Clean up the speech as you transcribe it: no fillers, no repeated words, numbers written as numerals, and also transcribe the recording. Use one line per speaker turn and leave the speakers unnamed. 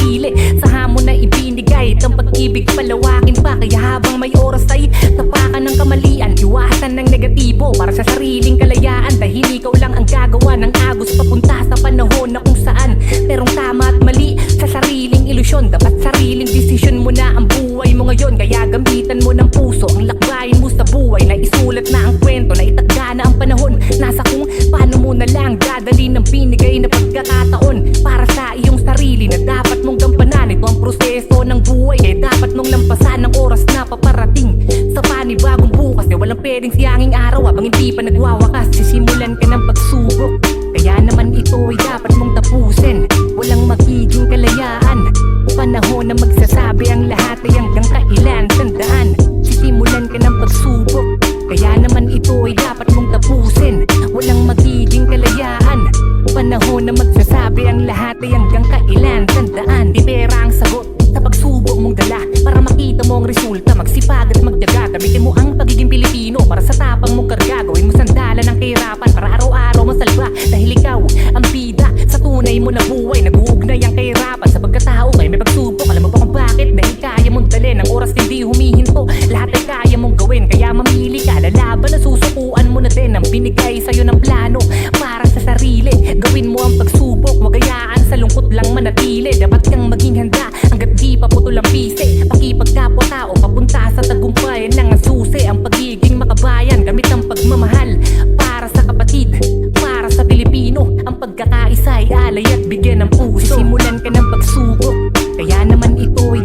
sarili. Sa hamon na ibinigay, itong pag-ibig palawakin pa. Kaya habang may oras ay tapakan ng kamalian, iwasan ng negatibo para sa sariling kalayaan. Dahil ikaw lang ang gagawa ng agos papunta sa panahon na kung saan merong tama at mali sa sariling ilusyon. Dapat sariling desisyon mo na ang buhay mo ngayon. Kaya gamitan mo ng puso ang lakbayin mo sa buhay, na isulat na ang kwento, na itagda na ang panahon. Nasa kung paano mo na lang dadali ng binigay na pagkakataon para sa iyong sarili na dapat mong gampanan. Ito ang proseso ng buhay, eh dapat mong lampasan ang oras na paparating sa panibagong bukas. Eh walang pwedeng siyanging araw habang hindi pa nagwawakas. Sisimulan ka ng pagsubok, kaya naman ito ay dapat mong tapusin. Walang magiging kalayaan, panahon na magsasabi ang lahat ay hanggang kailan. Tandaan, sisimulan ka ng pagsubok, kaya naman ito ay dapat mong tapusin. Walang magiging kalayaan, panahon na magsasabi ang lahat ay hanggang kailan. Tandaan, di pera ang sagot sa pagsubok mong dala para makita mo ang resulta. Magsipag at magdaga, gamitin mo ang pagiging Pilipino para sa tapang mong karga. Gawin mo sandala ng kahirapan para araw-araw masalba. Dahil ikaw ang bida sa tunay mo na buhay. Nag-uugnay ang kahirapan sa pagkatao kaya may pagsubok. Alam mo ba kung bakit? Dahil kaya mong dalhin ang oras hindi humihinto. Lahat ay kaya mong gawin, kaya mamili ka. Lalaban na susukuan mo na din ang binigay sa'yo ng plano para sa sarili. Gawin mo ang pagsubok, wag hayaan sa lungkot lang manatili. Dapat kang maging handa hanggat di pa putol ang pise. Pakipagkapwa-tao papunta sa tagumpay ng ang susi. Ang pagiging makabayan gamit ang pagmamahal para sa kapatid, para sa Pilipino. Ang pagkakaisa ay alay at bigyan ng puso. Simulan ka ng pagsubok, kaya naman ito ay